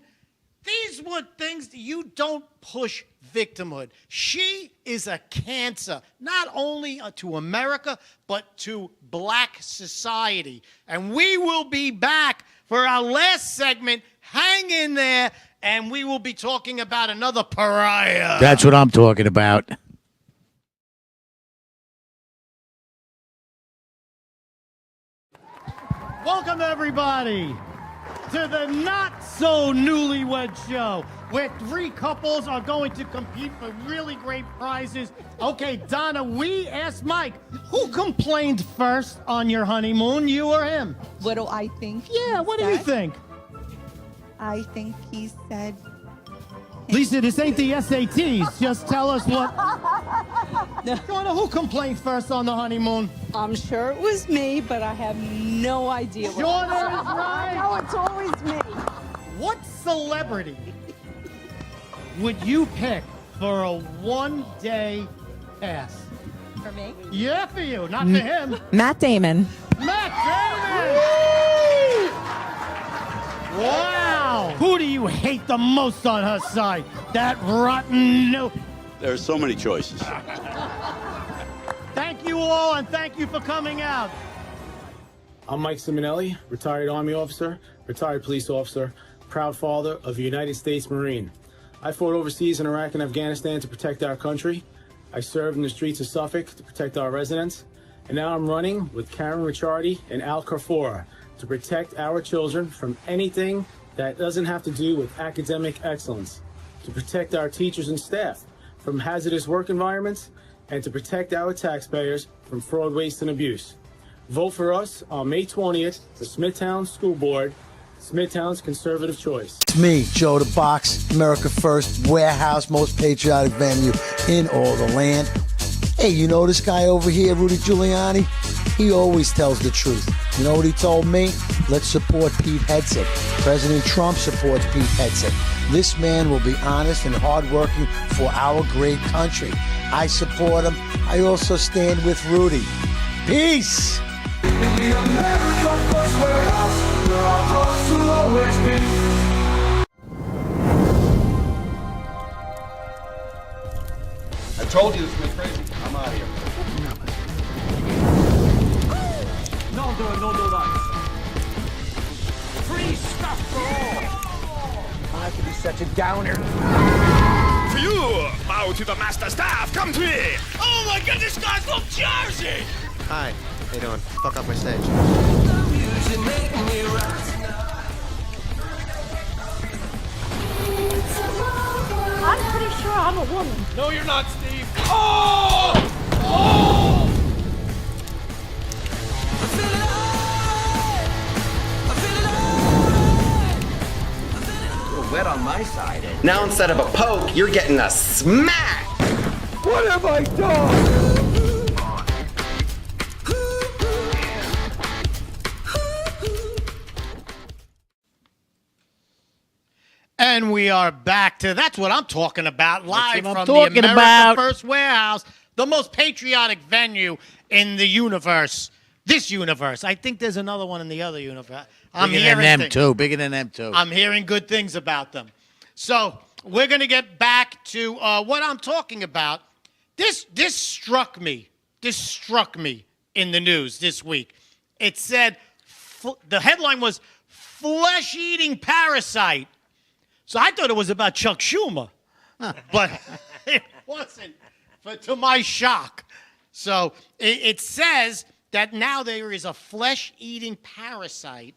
These were things that you don't push victimhood. She is a cancer, not only to America, but to black society. And we will be back for our last segment. Hang in there, and we will be talking about another pariah. That's what I'm talking about. Welcome, everybody, to the not-so-newlywed show, where three couples are going to compete for really great prizes. Okay, Donna, we asked Mike, who complained first on your honeymoon, you or him? What do I think? Yeah, what do you think? I think he said. Lisa, this ain't the SATs. Just tell us what. Donna, who complained first on the honeymoon? I'm sure it was me, but I have no idea. Jordan is right. No, it's always me. What celebrity would you pick for a one-day pass? For me? Yeah, for you, not for him. Matt Damon. Matt Damon! Wow! Who do you hate the most on her side? That rotten no. There are so many choices. Thank you all, and thank you for coming out. I'm Mike Simonelli, retired Army officer, retired police officer, proud father of a United States Marine. I fought overseas in Iraq and Afghanistan to protect our country. I served in the streets of Suffolk to protect our residents. And now I'm running with Karen Ricciardi and Al Carfora to protect our children from anything that doesn't have to do with academic excellence, to protect our teachers and staff from hazardous work environments, and to protect our taxpayers from fraud, waste, and abuse. Vote for us on May 20th, the Smithtown School Board, Smithtown's conservative choice. It's me, Joe the Box, America First, warehouse, most patriotic venue in all the land. Hey, you know this guy over here, Rudy Giuliani? He always tells the truth. You know what he told me? Let's support Pete Hegseth. President Trump supports Pete Hegseth. This man will be honest and hardworking for our great country. I support him. I also stand with Rudy. Peace! I told you this was crazy. I'm out of here. Free stuff for all. I could be such a downer. For you, bow to the master staff. Come to me. Oh my god, this guy's from Jersey. Hi. How you doing? Fuck up my stage. I'm pretty sure I'm a woman. No, you're not, Steve. Oh! Oh! A little wet on my side. Now instead of a poke, you're getting a smack. What have I done? And we are back to That's What I'm Talking About, live what I'm from the talking America about. First Warehouse, the most patriotic venue in the universe. This universe. I think there's another one in the other universe. Bigger than them, too. Bigger than them, too. I'm hearing good things about them. So we're going to get back to what I'm talking about. This struck me. This struck me in the news this week. It said, the headline was, flesh-eating parasite. So I thought it was about Chuck Schumer, but it wasn't, to my shock. So it says that now there is a flesh-eating parasite.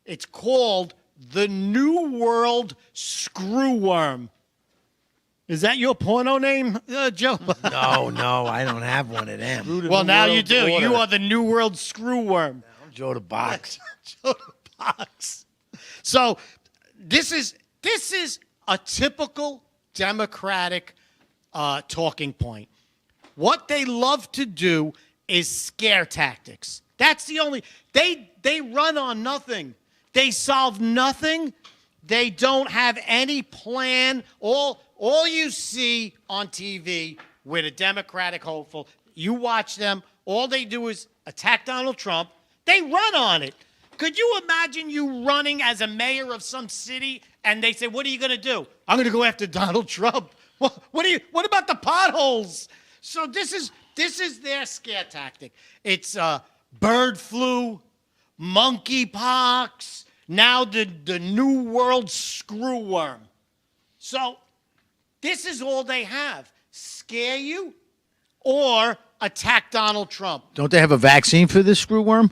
It's called the New World Screwworm. Is that your porno name, Joe? No, I don't have one of them. Well, now you do. You are the New World Screwworm. I'm Joe the Box. Joe the Box. So this is a typical Democratic talking point. What they love to do is scare tactics. That's the only they run on nothing. They solve nothing. They don't have any plan. All you see on TV with a Democratic hopeful, you watch them, all they do is attack Donald Trump. They run on it. Could you imagine you running as a mayor of some city and they say, what are you going to do? I'm going to go after Donald Trump. What about the potholes? So this is their scare tactic. It's bird flu, monkeypox, now the New World Screwworm. So this is all they have. Scare you or attack Donald Trump. Don't they have a vaccine for this screwworm?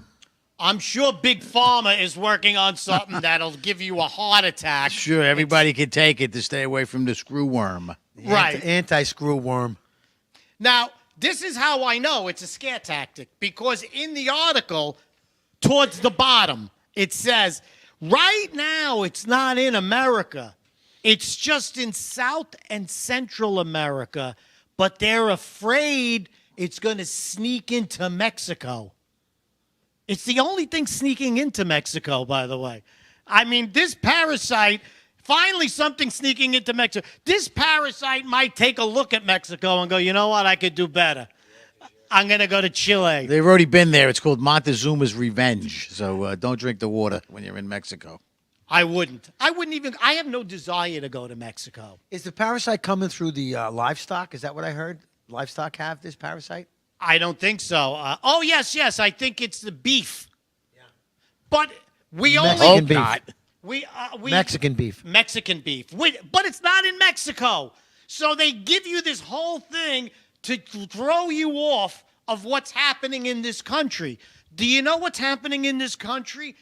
I'm sure Big Pharma is working on something that'll give you a heart attack. Sure, everybody can take it to stay away from the screwworm. Right. Anti-screw worm. Now, this is how I know it's a scare tactic, because in the article, towards the bottom, it says, right now it's not in America. It's just in South and Central America, but they're afraid it's going to sneak into Mexico. It's the only thing sneaking into Mexico, by the way. I mean, this parasite, finally something sneaking into Mexico. This parasite might take a look at Mexico and go, you know what, I could do better. I'm going to go to Chile. They've already been there. It's called Montezuma's Revenge. So don't drink the water when you're in Mexico. I wouldn't even, I have no desire to go to Mexico. Is the parasite coming through the livestock? Is that what I heard? Livestock have this parasite? I don't think so. Oh, yes. I think it's the beef. Yeah. But we Mexican only... beef. Mexican beef. Mexican beef. But it's not in Mexico. So they give you this whole thing to throw you off of what's happening in this country. Do you know what's happening in this country?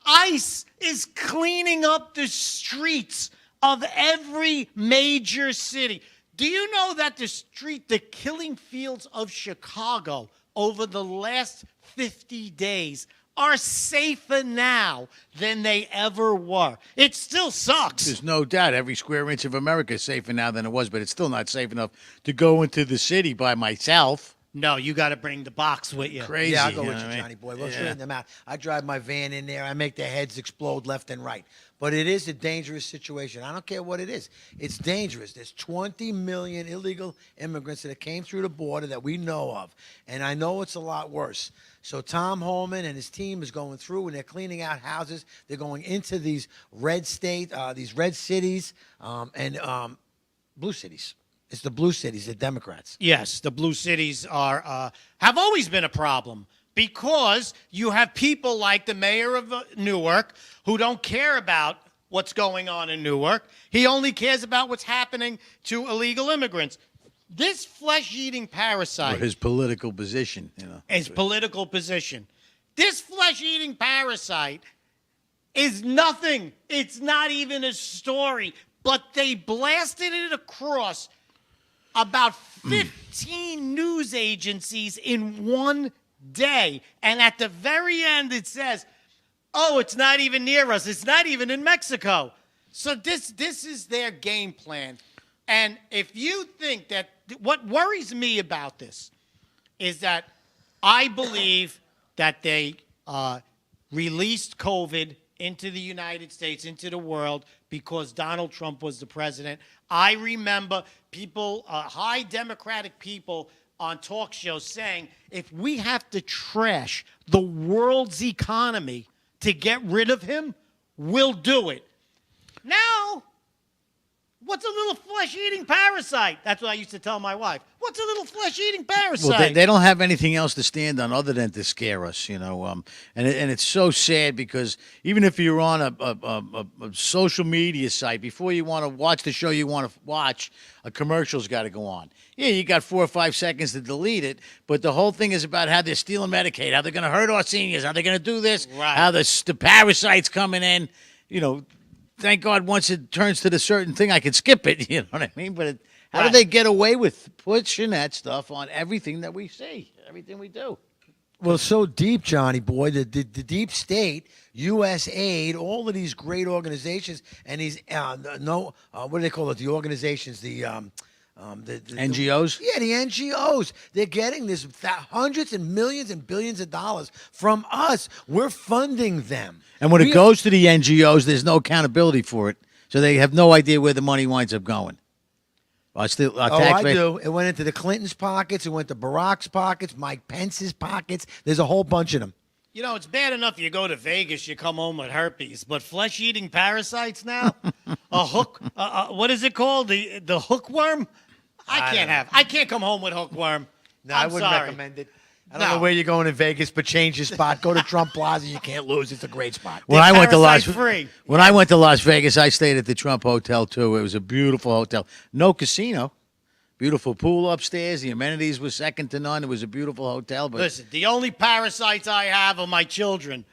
ICE is cleaning up the streets of every major city. Do you know that the killing fields of Chicago over the last 50 days are safer now than they ever were? It still sucks. There's no doubt every square inch of America is safer now than it was, but it's still not safe enough to go into the city by myself. No, you got to bring the box with you. Crazy. Yeah, I'll go you with know you, what I mean? Johnny boy. We'll straighten them out. I drive my van in there. I make their heads explode left and right. But it is a dangerous situation. I don't care what it is. It's dangerous. There's 20 million illegal immigrants that came through the border that we know of. And I know it's a lot worse. So Tom Holman and his team is going through, and they're cleaning out houses. They're going into these red these red cities, and blue cities. It's the blue cities, the Democrats. Yes, the blue cities have always been a problem. because you have people like the mayor of Newark who don't care about what's going on in Newark. He only cares about what's happening to illegal immigrants. This flesh-eating parasite, Or his political position, his political position, this flesh-eating parasite is nothing. It's not even a story. But they blasted it across about 15 news agencies in one day. And at the very end, it says, oh, it's not even near us. It's not even in Mexico. So this is their game plan. And if you think that, what worries me about this is that I believe that they released COVID into the United States, into the world, because Donald Trump was the president. I remember people, high Democratic people on talk shows saying, if we have to trash the world's economy to get rid of him, we'll do it. Now, what's a little flesh-eating parasite? That's what I used to tell my wife. What's a little flesh-eating parasite? Well, they don't have anything else to stand on other than to scare us, and it's so sad because even if you're on a social media site, before you want to watch the show you want to watch, a commercial's got to go on. Yeah, you got 4 or 5 seconds to delete it, but the whole thing is about how they're stealing Medicaid, how they're going to hurt our seniors, how they're going to do this, Right. how the parasites coming in, Thank God once it turns to the certain thing, I can skip it, you know what I mean? But how do Right. they get away with pushing that stuff on everything that we see, everything we do? Well, so deep, Johnny boy, the deep state, USAID, all of these great organizations, and these what do they call it? The organizations, the NGOs? Yeah, the NGOs. They're getting this hundreds and millions and billions of dollars from us. We're funding them. And when it goes to the NGOs, there's no accountability for it. So they have no idea where the money winds up going. I do. It went into the Clintons' pockets. It went to Barack's pockets, Mike Pence's pockets. There's a whole bunch of them. It's bad enough you go to Vegas, you come home with herpes, but flesh-eating parasites now? A hook, what is it called? The hookworm? I can't come home with hookworm. No, I wouldn't recommend it. I don't know where you're going in Vegas, but change your spot. Go to Trump Plaza. You can't lose. It's a great spot. When I went to Las Free. Vegas, I stayed at the Trump Hotel too. It was a beautiful hotel. No casino. Beautiful pool upstairs. The amenities were second to none. It was a beautiful hotel. But Listen, the only parasites I have are my children,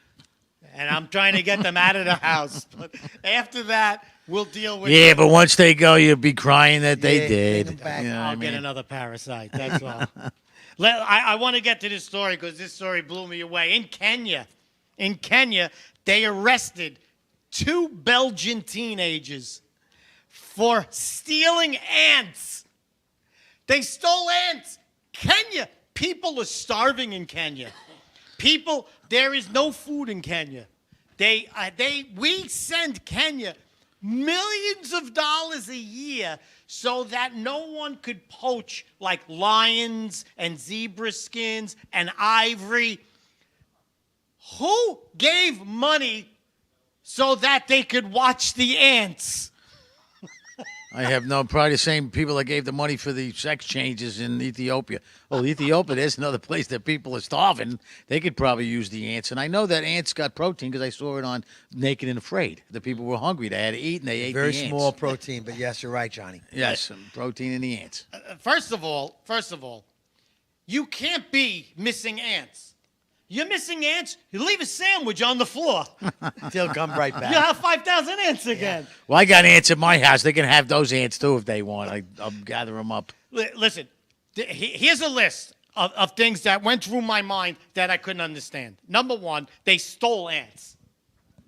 and I'm trying to get them out of the house. But after that, we'll deal with yeah, but once they go, you'll be crying that they Yeah, did. bring them back. You know what I'll I get mean? another parasite. That's all. I want to get to this story because this story blew me away. In Kenya, they arrested 2 Belgian teenagers for stealing ants. They stole ants. Kenya, people are starving in Kenya. There is no food in Kenya. We send Kenya millions of dollars a year so that no one could poach like lions and zebra skins and ivory. Who gave money so that they could watch the ants? I have probably the same people that gave the money for the sex changes in Ethiopia. Oh, Ethiopia, there's another place that people are starving. They could probably use the ants. And I know that ants got protein because I saw it on Naked and Afraid. The people were hungry. They had to eat, and they ate Very the ants. small protein, but yes, you're right, Johnny. Yes, protein in the ants. First of all, you can't be missing ants. You're missing ants, you leave a sandwich on the floor. They'll come right back. You'll have 5,000 ants again. Well, I got ants at my house. They can have those ants, too, if they want. I'll gather them up. Listen, here's a list of things that went through my mind that I couldn't understand. Number one, they stole ants.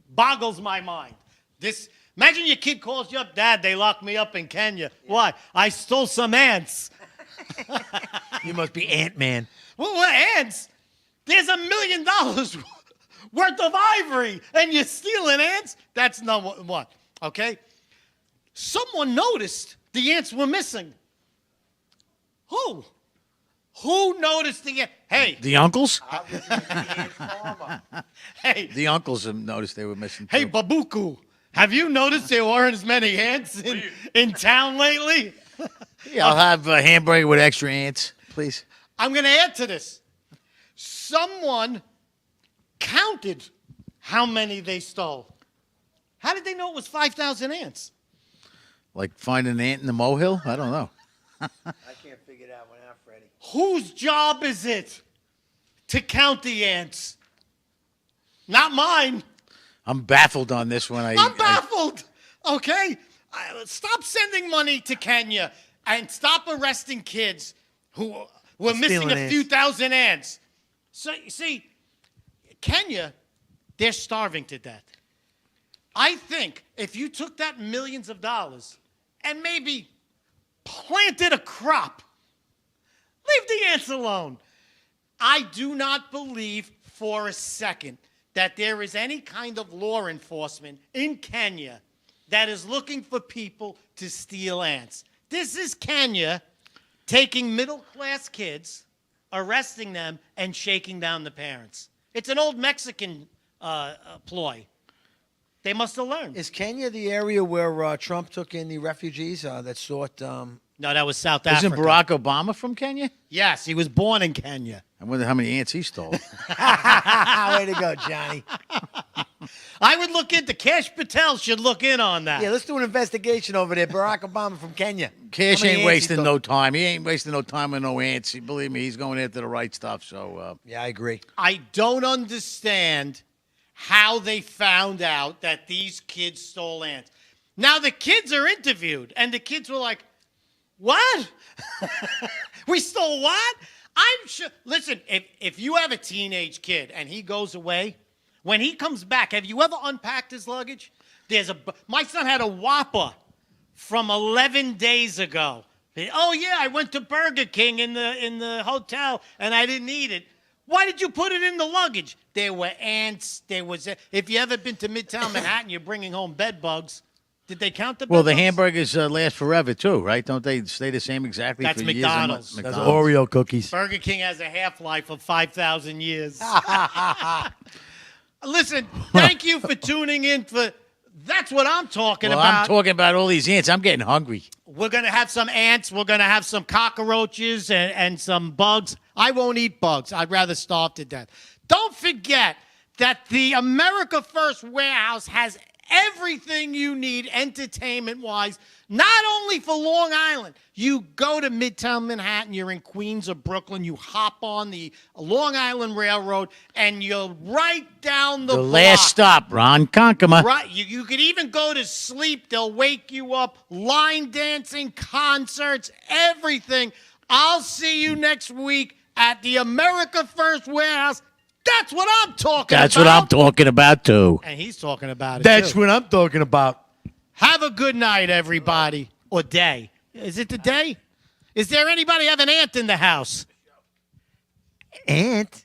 Boggles my mind. Imagine your kid calls you up, Dad, they locked me up in Kenya. Why? I stole some ants. You must be Ant-Man. Well, what ants? There's $1 million worth of ivory, and you're stealing ants? That's number one, okay? Someone noticed the ants were missing. Who? Who noticed the ants? Hey. The uncles? Hey. The uncles have noticed they were missing, too. Hey, Babuku, have you noticed there weren't as many ants in town lately? Yeah, I'll have a hamburger with extra ants, please. I'm going to add to this. Someone counted how many they stole. How did they know it was 5,000 ants? Like find an ant in the molehill? I don't know. I can't figure that one out, Freddie. Whose job is it to count the ants? Not mine. I'm baffled on this one. I'm baffled. Okay? Stop sending money to Kenya and stop arresting kids who were missing a few thousand ants. So, you see, Kenya, they're starving to death. I think if you took that millions of dollars and maybe planted a crop, leave the ants alone. I do not believe for a second that there is any kind of law enforcement in Kenya that is looking for people to steal ants. This is Kenya taking middle-class kids, arresting them, and shaking down the parents. It's an old Mexican ploy. They must have learned. Is Kenya the area where Trump took in the refugees that sought? No, that was South Africa. Isn't Barack Obama from Kenya? Yes, he was born in Kenya. I wonder how many ants he stole. Way to go, Johnny. I would look into Cash Patel should look in on that. Yeah, let's do an investigation over there. Barack Obama from Kenya. Cash How many ain't ants wasting he no stole? time. He ain't wasting no time with no ants. Believe me, he's going after the right stuff. So Yeah, I agree. I don't understand how they found out that these kids stole ants. Now the kids are interviewed, and the kids were like, "What? We stole what?" I'm sure. Listen, if you have a teenage kid and he goes away, when he comes back, have you ever unpacked his luggage? My son had a Whopper from 11 days ago. Oh yeah, I went to Burger King in the hotel and I didn't eat it. Why did you put it in the luggage? There were ants. If you ever been to Midtown Manhattan, you're bringing home bed bugs. Did they count the bed well, the bugs? hamburgers last forever too, right? Don't they stay the same exactly That's for McDonald's. years? That's Oreo cookies. Burger King has a half-life of 5,000 years. Listen, thank you for tuning in for That's what I'm talking Well, about. I'm talking about all these ants. I'm getting hungry. We're going to have some ants. We're going to have some cockroaches and some bugs. I won't eat bugs. I'd rather starve to death. Don't forget that the America First warehouse has everything you need entertainment-wise, not only for Long Island. You go to Midtown Manhattan, you're in Queens or Brooklyn, you hop on the Long Island Railroad, and you're right down the block. Last stop, Ron Konkoma. Right. You could even go to sleep. They'll wake you up. Line dancing, concerts, everything. I'll see you next week at the America First warehouse. That's what I'm talking about. That's what I'm talking about, too. And he's talking about it, That's too. what I'm talking about. Have a good night, everybody. Or day. Is it the day? Is there anybody have an ant in the house? Ant?